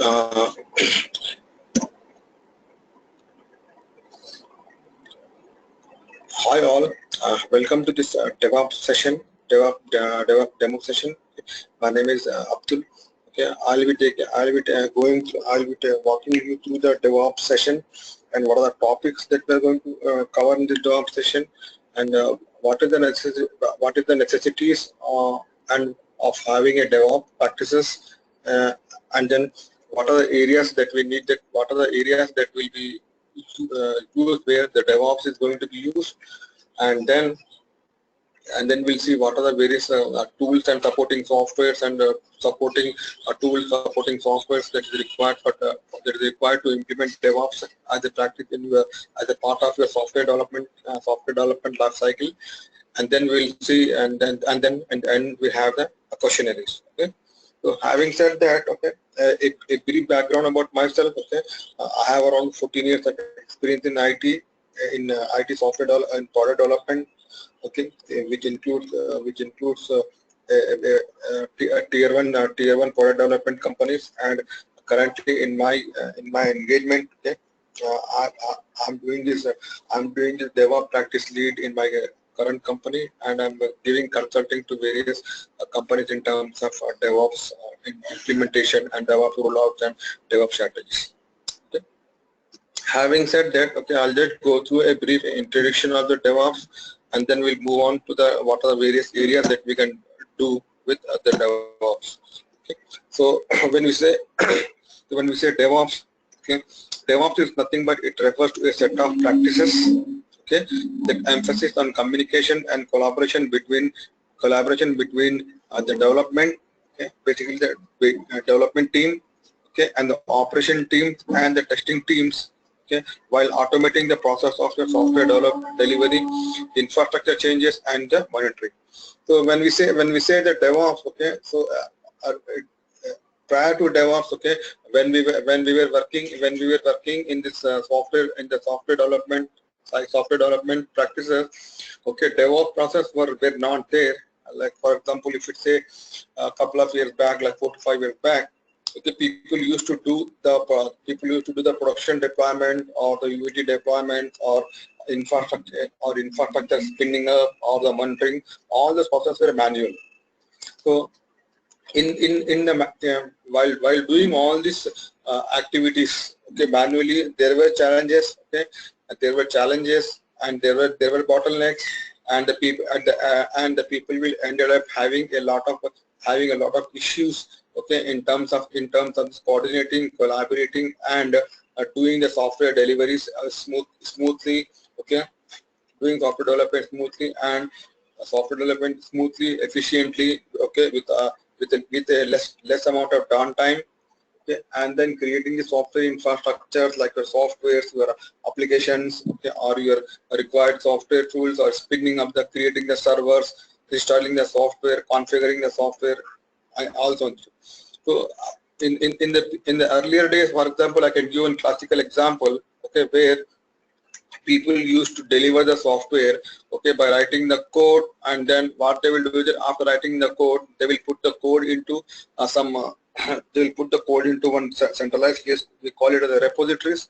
Uh, Hi all, welcome to this DevOps session, DevOps demo session. My name is Abdul. Okay, I'll be walking you through the DevOps session and what are the topics that we're going to cover in this DevOps session, and what is the necessities and of having a DevOps practices, and then what are the areas that we need, what are the areas that will be used where the DevOps is going to be used, and then we'll see what are the various tools and supporting softwares and supporting softwares that is required to implement DevOps as a practice as a part of your software development life cycle. And then we'll see, and then we have the questionnaires. Okay. So having said that, okay, a brief background about myself. Okay, I have around 14 years of experience in IT, IT software and product development. Okay, which includes tier one product development companies. And currently in my engagement, okay, I'm doing this DevOps practice lead in my current company, and I'm giving consulting to various companies in terms of DevOps implementation and DevOps rollouts and DevOps strategies. Okay. Having said that, okay, I'll just go through a brief introduction of the DevOps, and then we'll move on to what are the various areas that we can do with the DevOps. Okay. So when we say DevOps, okay, DevOps is nothing but it refers to a set of practices, okay, that emphasis on communication and collaboration between the development, okay, basically the development team, okay, and the operation team and the testing teams, okay, while automating the process of your software delivery, infrastructure changes, and the monitoring. So when we say the DevOps, okay, so prior to DevOps, okay, when we were working in this software development practices, okay, DevOps process were not there. Like for example, if you say a couple of years back, like 4 to 5 years back, okay, people used to do the production deployment or the UAT deployment or infrastructure spinning up or the monitoring. All the processes were manual. So while doing all these activities, okay, manually, there were challenges. Okay, and there were bottlenecks, and the people will ended up having a lot of issues. Okay, in terms of coordinating, collaborating, and doing the software deliveries smoothly. Okay, doing software development smoothly, efficiently. Okay, with a less amount of downtime. Okay, and then creating the software infrastructures like your softwares, your applications, okay, or your required software tools, or creating the servers, installing the software, configuring the software, and also. So in the earlier days, for example, I can give a classical example, okay, where people used to deliver the software, okay, by writing the code, and then what they will do is after writing the code, they will put the code into they will put the code into one centralized place. We call it as a repositories.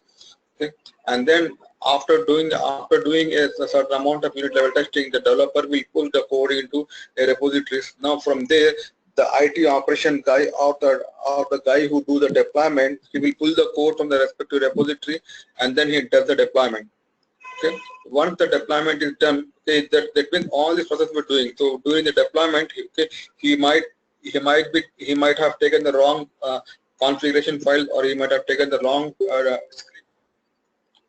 Okay, and then after doing a certain amount of unit level testing, the developer will pull the code into a repositories. Now from there, the IT operation guy or the guy who do the deployment, he will pull the code from the respective repository, and then he does the deployment. Okay. Once the deployment is done, okay, that means all this process we're doing. So during the deployment, okay, he might have taken the wrong configuration file, or he might have taken the wrong script.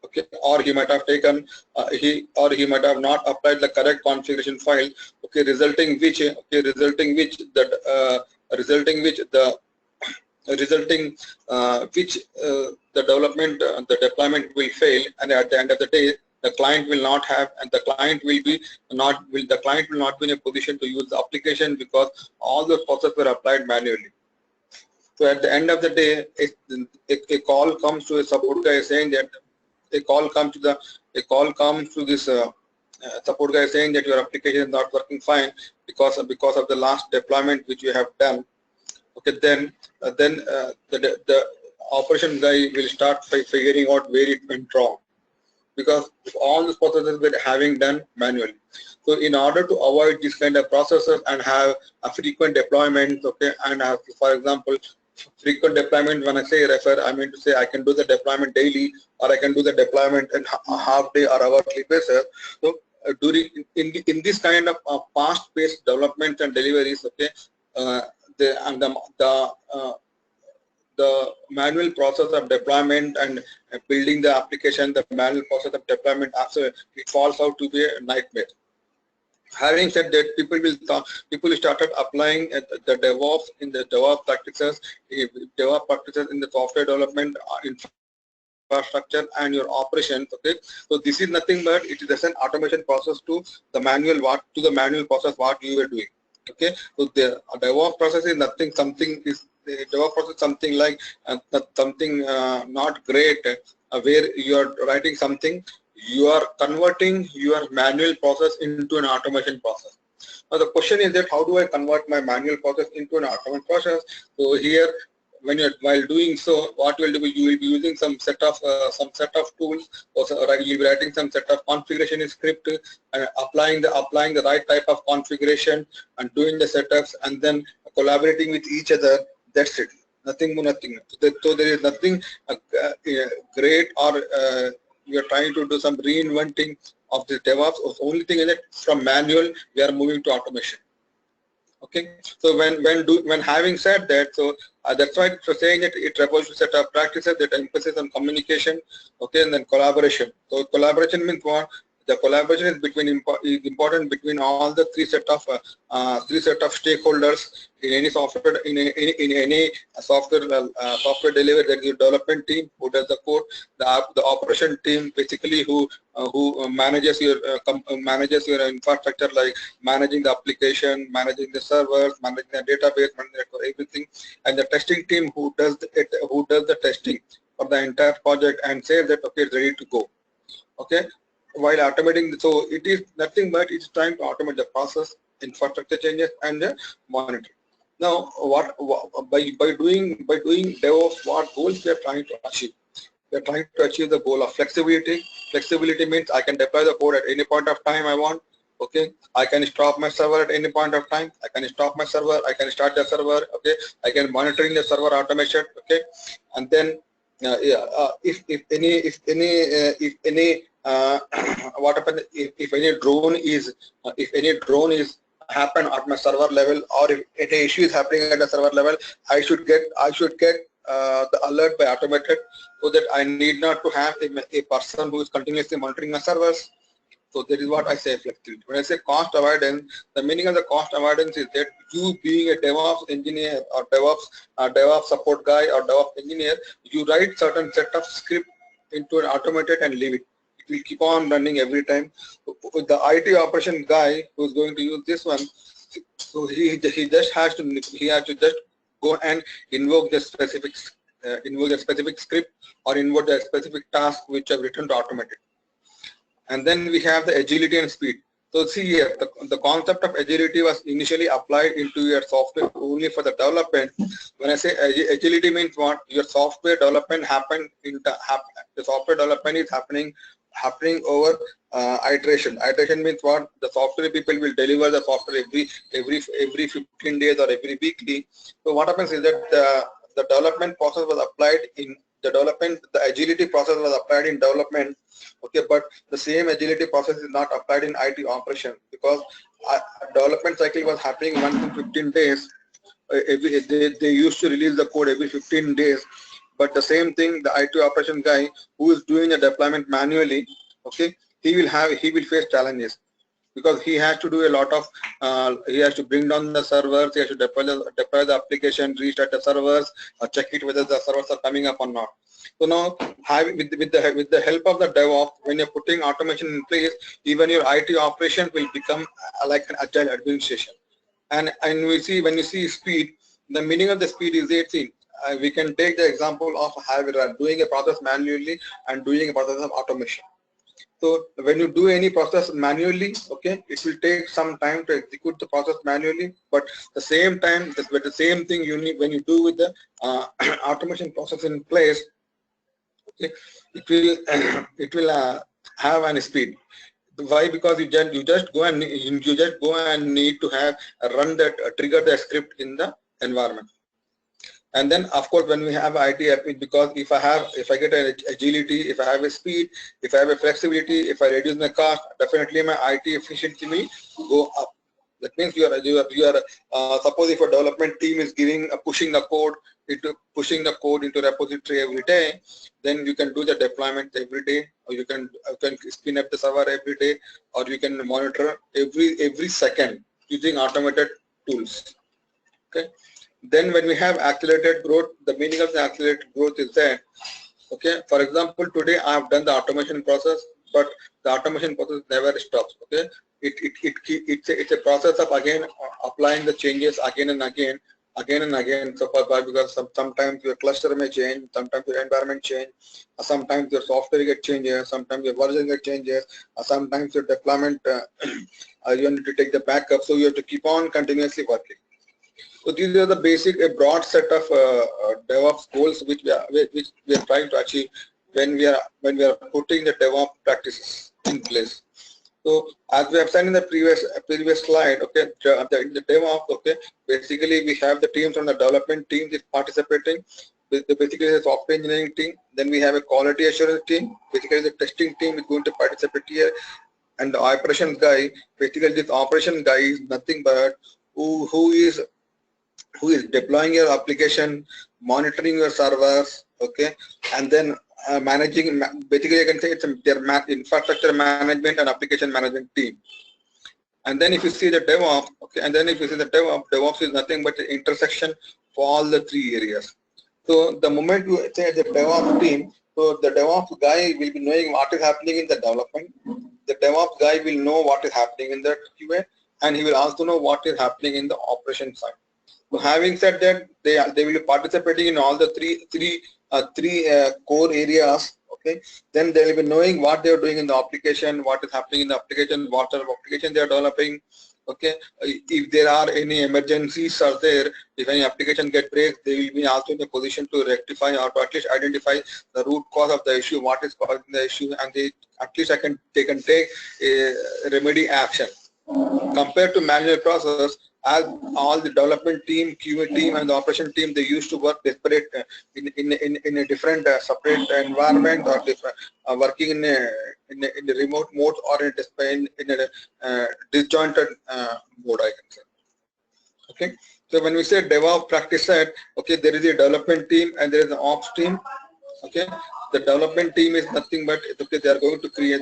Okay, or he might have taken he might have not applied the correct configuration file. Okay, resulting which the deployment will fail, and at the end of the day, the client will not have, and the client will not be in a position to use the application because all the processes were applied manually. So at the end of the day, a call comes to a support guy saying that support guy saying that your application is not working fine because of the last deployment which you have done. Okay, then operation guy will start figuring out where it went wrong, because all these processes were having done manually. So in order to avoid this kind of processes and have a frequent deployment, okay, and have, for example, frequent deployment, when I say refer, I mean to say I can do the deployment daily, or I can do the deployment in a half day or hourly basis. So during in this kind of fast-paced development and deliveries, okay, the manual process of deployment and building the application, the manual process of deployment, after it falls out to be a nightmare. Having said that, people started applying the DevOps in the DevOps practices in the software development infrastructure and your operations. Okay, so this is nothing but it is just an automation process to the manual process what you were doing. Okay, so the DevOps process is nothing. The DevOps process something like something not great, where you are writing something, you are converting your manual process into an automation process. Now the question is that how do I convert my manual process into an automation process? So here, while doing so, what you will do, you will be using some set of tools, or you will be writing some set of configuration script and applying the right type of configuration and doing the setups and then collaborating with each other. That's it. Nothing more, nothing. So there is nothing great, or we are trying to do some reinventing of the DevOps. The only thing is that from manual we are moving to automation. Okay. So when having said that, so that's why for saying that it refers to set of practices that emphasis on communication. Okay, and then collaboration. So collaboration means what? The collaboration is important between all the three set of stakeholders in any software any software delivery. There is a development team who does the code, the operation team basically who manages your infrastructure, like managing the application, managing the servers, managing the database, managing everything, and the testing team who does the testing for the entire project and says that okay, it's ready to go. Okay. While automating, so it is nothing but it's trying to automate the process, infrastructure changes, and the monitoring. Now, by doing DevOps, what goals we are trying to achieve? We are trying to achieve the goal of flexibility. Flexibility means I can deploy the code at any point of time I want. Okay, I can stop my server at any point of time. I can stop my server. I can start the server. Okay, I can monitoring the server automation. Okay, and then if any what happens if any drone is happen at my server level, or if any issue is happening at the server level, I should get the alert by automated, so that I need not to have a person who is continuously monitoring my servers. So that is what I say flexibility. When I say cost avoidance, the meaning of the cost avoidance is that you being a DevOps engineer or DevOps support guy or DevOps engineer, you write certain set of script into an automated and leave it. It will keep on running every time. The IT operation guy who is going to use this one, so he just has to just go and invoke the specific script or invoke the specific task which are written to automate it. And then we have the agility and speed. So see here, the concept of agility was initially applied into your software only for the development. When I say agility means what? Your software development the software development is happening over iteration. Iteration means what? The software people will deliver the software every 15 days or every weekly. So what happens is that the development process was applied in the development. The agility process was applied in development. Okay, but the same agility process is not applied in IT operation, because development cycle was happening once in 15 days. They used to release the code every 15 days. But the same thing, the IT operation guy who is doing the deployment manually, okay, he will face challenges, because he has to do a lot of he has to bring down the servers, he has to deploy the application, restart the servers, or check it whether the servers are coming up or not. So now, with the help of the DevOps, when you're putting automation in place, even your IT operation will become like an agile administration. And when you see speed, the meaning of the speed is 18. We can take the example of doing a process manually and doing a process of automation. So when you do any process manually, okay, it will take some time to execute the process manually, but the same time, the same thing you need when you do with the automation process in place, okay, it will have an speed. Why? Because you just go and need to have run that trigger the script in the environment. And then of course when we have IT, because if I get an agility, if I have a speed, if I have a flexibility, if I reduce my cost, definitely my IT efficiency will go up. That means you are suppose if a development team is pushing the code into repository every day, then you can do the deployment every day, or you can spin up the server every day, or you can monitor every second using automated tools. Okay. Then when we have accelerated growth, the meaning of the accelerated growth is that, okay, for example, today I have done the automation process, but the automation process never stops. Okay, it's a process of again applying the changes again and again. So because sometimes your cluster may change, sometimes your environment change, sometimes your software get changes, sometimes your version get changes, sometimes your deployment you need to take the backup. So you have to keep on continuously working. So these are the basic, a broad set of DevOps goals which we are trying to achieve when we are putting the DevOps practices in place. So as we have said in the previous slide, okay, the DevOps, okay, basically we have the teams on the development team is participating. Basically the software engineering team. Then we have a quality assurance team. Basically the testing team is going to participate here, and the operations guy. Basically this operations guy is nothing but who is deploying your application, monitoring your servers, okay, and then managing. Basically, I can say it's their infrastructure management and application management team. And then if you see the DevOps, okay, and then if you see the DevOps is nothing but the intersection for all the three areas. So the moment you say the DevOps team, so the DevOps guy will be knowing what is happening in the development. The DevOps guy will know what is happening in the QA, and he will also know what is happening in the operation side. So having said that, they will be participating in all the three core areas. Okay, then they will be knowing what they are doing in the application, what is happening in the application, what sort of application they are developing. Okay, if there are any emergencies are there, if any application get breaks, they will be also in a position to rectify or to at least identify the root cause of the issue, what is causing the issue, and at least they can take a remedy action. Compared to manual process, as all the development team, QA team, and the operation team, they used to work disparate in a different separate environment, or different working in a remote mode, or in a disjointed mode, I can say. Okay, so when we say DevOps practice set, okay, there is a development team and there is an ops team. Okay, the development team is nothing but, okay, they are going to create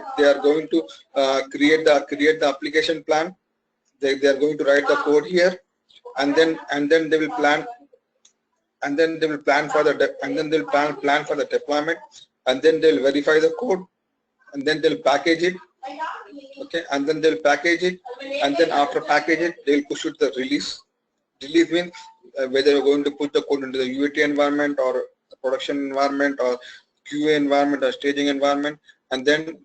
the application plan. They are going to write the code here, and then they will plan, and then they will plan for the plan for the deployment, and then they'll verify the code, and then they'll package it. Okay, and then they'll package it, and then after package it, they'll push it to the release. Release means whether you're going to put the code into the UAT environment, or the production environment, or QA environment, or staging environment, and then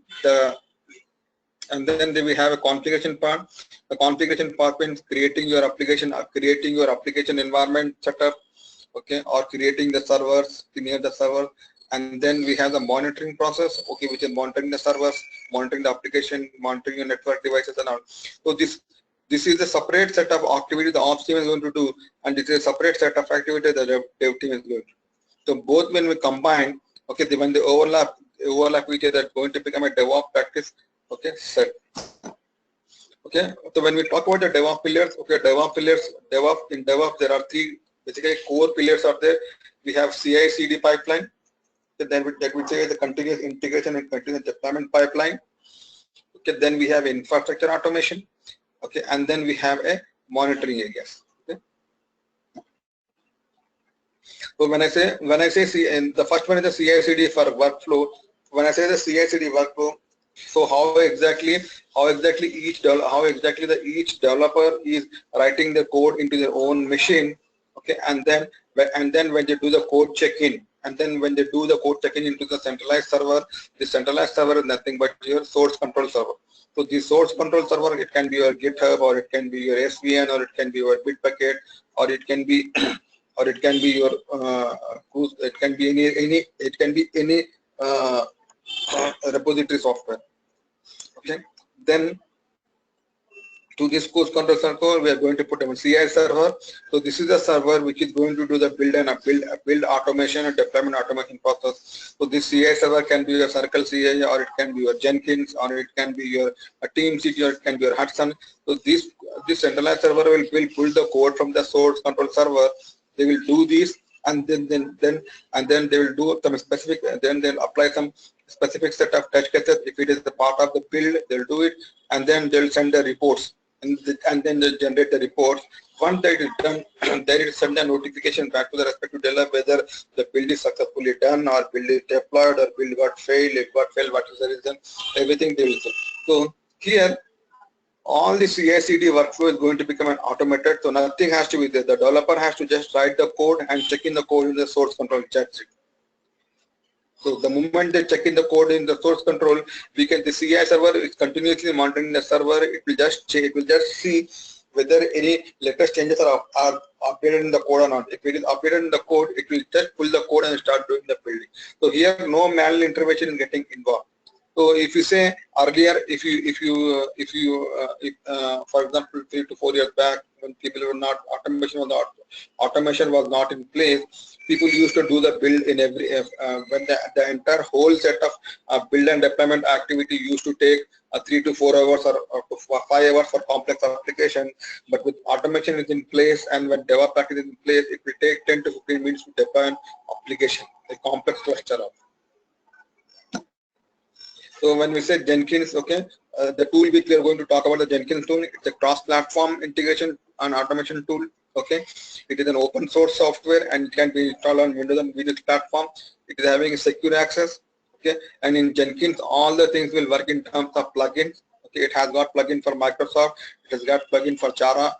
they will have a configuration part. The configuration part means creating your application environment setup, okay, or creating the servers near the server. And then we have the monitoring process, okay, which is monitoring the servers, monitoring the application, monitoring your network devices and all. So this is a separate set of activity the ops team is going to do, and this is a separate set of activity the dev team is going to do. So both when we combine, okay, when they overlap each other, going to become a DevOps practice. Okay, set. Okay, so when we talk about the DevOps pillars, okay, in DevOps there are three basically core pillars are there. We have CI/CD pipeline, then that would say the continuous integration and continuous deployment pipeline. Okay, then we have infrastructure automation. Okay, and then we have a monitoring areas. Okay. So when I say and the first one is the CI/CD for workflow. When I say the CI/CD workflow, so how exactly each developer is writing the code into their own machine. Okay, and then when they do the code check-in, and then when they do the code check-in into the centralized server, the centralized server is nothing but your source control server. So the source control server, it can be your GitHub, or it can be your SVN, or it can be your Bitbucket, or it can be or it can be your it can be any repository software. Okay, then to this source control server, we are going to put a CI server. So this is a server which is going to do the build automation and deployment automation process. So this CI server can be your Circle CI, or it can be your Jenkins, or it can be your Team CI, or it can be your Hudson. So this centralized server will pull the code from the source control server. They will do this, and then they will do some specific. Then they'll apply some specific set of test cases. If it is the part of the build, they'll do it, and then they'll send the reports. And then they generate the reports. Once that is done, they will send a notification back to the respective developer whether the build is successfully done, or build is deployed, or build got failed. If got failed, what is the reason? Everything they will say. So here, all the CI/CD workflow is going to become an automated. So nothing has to be there. The developer has to just write the code and check in the code in the source control chat sheet. So the moment they check in the code in the source control, the CI server is continuously monitoring the server. It will just see whether any latest changes are updated in the code or not. If it is updated in the code, it will just pull the code and start doing the building. So here, no manual intervention is getting involved. So if you say earlier, if for example 3 to 4 years back, when people were not automation was not in place, people used to do the build in every when the entire whole set of build and deployment activity used to take 3 to 4 hours or 5 hours for complex application. But with automation is in place, and when DevOps practice is in place, it will take 10 to 15 minutes to deploy an application, a complex cluster of. So when we say Jenkins, okay, the tool which we are going to talk about, the Jenkins tool, it's a cross-platform integration and automation tool. Okay, it is an open source software and it can be installed on Windows and Linux platform. It is having a secure access. Okay, and in Jenkins, all the things will work in terms of plugins. Okay, it has got plugin for Microsoft. It has got plugin for Java.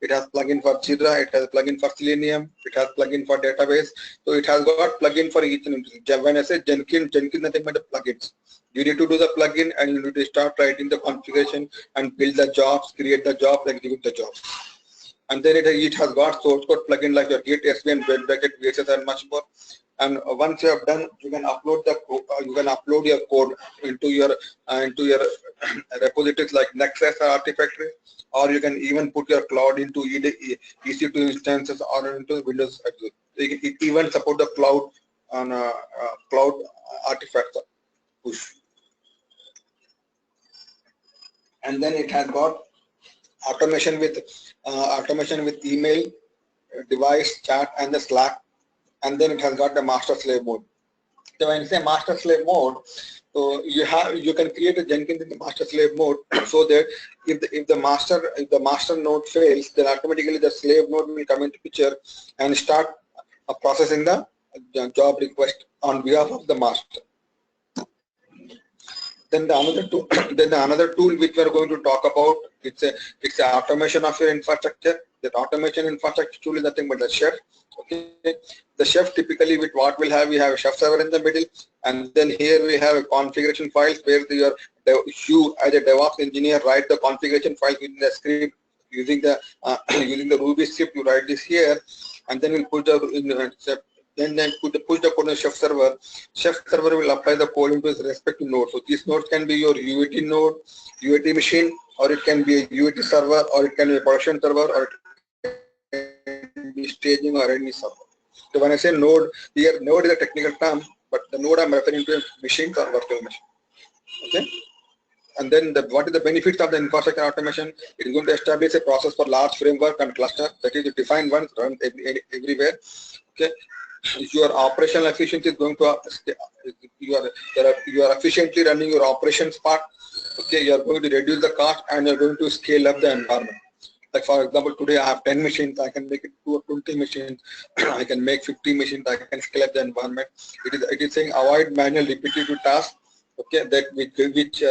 It has plugin for Jira. It has plugin for Selenium. It has plugin for database. So it has got plugin for each and every. When I say Jenkins nothing but the plugins. You need to do the plugin, and you need to start writing the configuration and build the jobs, create the jobs, execute the jobs. And then it has got source code plugin like your Git, SVN, Bitbucket, VSS, and much more. And once you have done, you can upload your code into your repositories like Nexus or Artifactory, or you can even put your cloud into EC2 instances or into Windows Azure. It even support the cloud on cloud artifacts push. And then it has got automation with email, device, chat, and the Slack. And then it has got the master slave mode. So when you say master slave mode, so you can create a Jenkins in the master slave mode, so that if the master node fails, then automatically the slave node will come into picture and start processing the job request on behalf of the master. Then the another tool which we are going to talk about, it's a automation of your infrastructure. That automation infrastructure tool is nothing but the chef. Okay, the chef typically with what we'll have, we have a chef server in the middle, and then here we have a configuration files where you as a DevOps engineer write the configuration files within the script using the Ruby script. You write this here, and then we'll put push the code in the chef server. Chef server will apply the code into its respective node. So these nodes can be your UAT node, UAT machine, or it can be a UAT server, or it can be a production server, or it can be staging or any server. So when I say node, here node is a technical term, but the node I'm referring to is machines or virtual machine. Okay. And then what is the benefits of the infrastructure automation? It is going to establish a process for large framework and cluster, that is defined once, run everywhere. Okay. Your operational efficiency is going to you are efficiently running your operations part. Okay, you are going to reduce the cost and you are going to scale up the environment. Like for example, today I have 10 machines, I can make it to 20 machines, I can make 50 machines, I can scale up the environment. It is saying avoid manual repetitive tasks. Okay, that which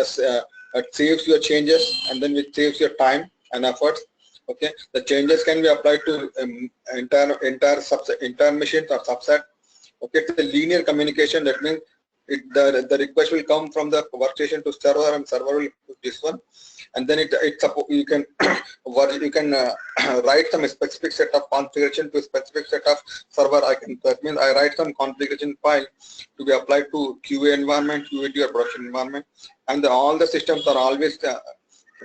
saves your changes, and then which saves your time and efforts. Okay, the changes can be applied to entire machine or subset. Okay, it's a linear communication. That means the request will come from the workstation to server, and server will put this one, and then you can write some specific set of configuration to a specific set of server. That means I write some configuration file to be applied to QA environment, QAT or production environment, and all the systems are always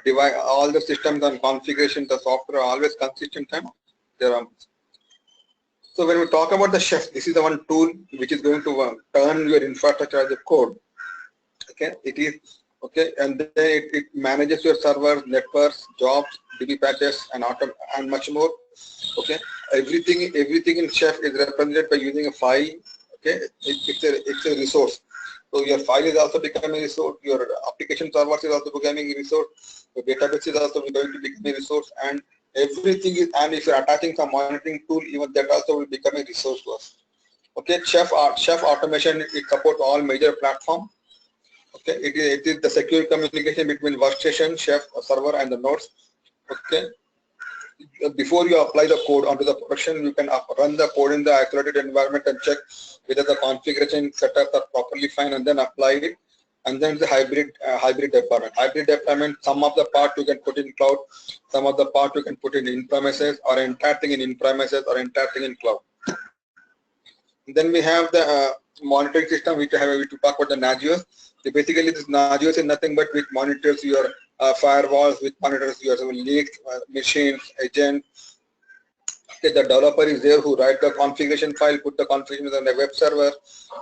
all the systems and configuration, the software are always consistent, and there are. So when we talk about the chef, this is the one tool which is going to turn your infrastructure as a code. Okay, it is okay, and then it manages your servers, networks, jobs, DB patches, and much more. Okay, everything in chef is represented by using a file. Okay, it's a resource. So your file is also becoming a resource. Your application servers is also becoming a resource. Your database is also going to become a resource, and everything is. And if you're attaching some monitoring tool, even that also will become a resource to us. Okay, chef automation, it supports all major platforms. Okay, it is the secure communication between workstation, chef, server, and the nodes. Okay, before you apply the code onto the production, you can run the code in the isolated environment and check whether the configuration setups are properly fine, and then apply it. And then the hybrid deployment. Hybrid deployment, some of the part you can put in cloud, some of the part you can put in premises, or entire thing in premises, or entire thing in cloud. Then we have the monitoring system, which we to talk about the Nagios. So basically, this Nagios is nothing but which monitors your firewalls, which monitors your Linux machines, agents. Okay, the developer is there who write the configuration file, put the configuration on the web server,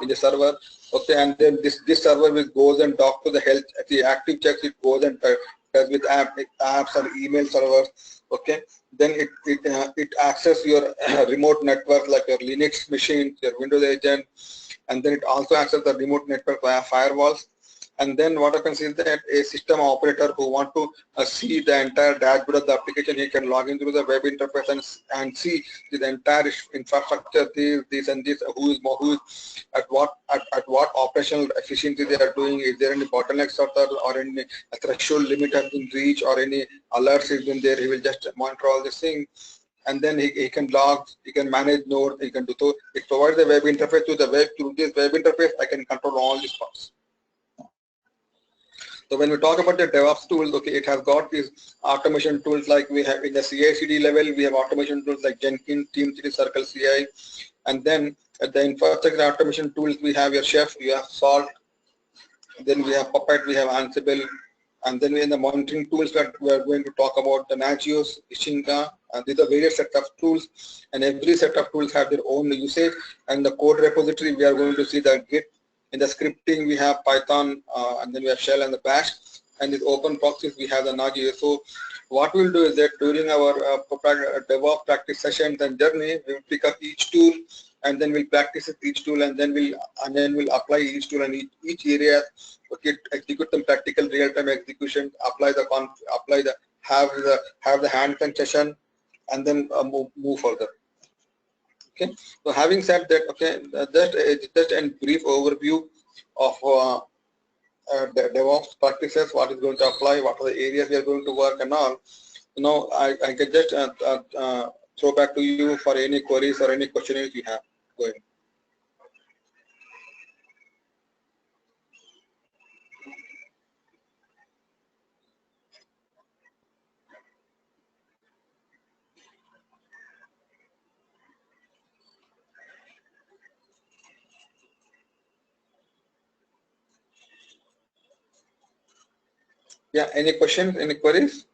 in the server. Okay, and then this server will goes and talk to the health, the active checks, it goes and does with apps or email servers. Okay, then it access your remote network like your Linux machine, your Windows agent, and then it also access the remote network via firewalls. And then what happens is that a system operator who want to see the entire dashboard of the application, he can log in through the web interface and see the entire infrastructure, this and this, who is at what operational efficiency they are doing. Is there any bottlenecks or any threshold limit has been reached, or any alerts has been there? He will just monitor all these things, and then he can log, he can manage node, he can do so. It provides the web interface to the web. Through this web interface, I can control all these parts. So when we talk about the DevOps tools, okay, it has got these automation tools like we have in the CI/CD level. We have automation tools like Jenkins, TeamCity, Circle CI, and then at the infrastructure automation tools we have your Chef, we have Salt, then we have Puppet, we have Ansible, and then in the monitoring tools that we are going to talk about the Nagios, Ishinka, and these are various set of tools, and every set of tools have their own usage. And the code repository, we are going to see the Git. In the scripting, we have Python, and then we have Shell and the Bash. And with open proxies, we have the Nagios. So what we'll do is that during our DevOps practice sessions and journey, we will pick up each tool, and then we'll practice with each tool, and then we'll apply each tool and each area. Okay, execute some practical real-time execution, have the hands-on session, and then move further. Okay, so having said that, okay, just a brief overview of the DevOps practices, what is going to apply, what are the areas we are going to work, and all. You know, I can just throw back to you for any queries or any questions you have. Go ahead. Yeah, any questions, any queries?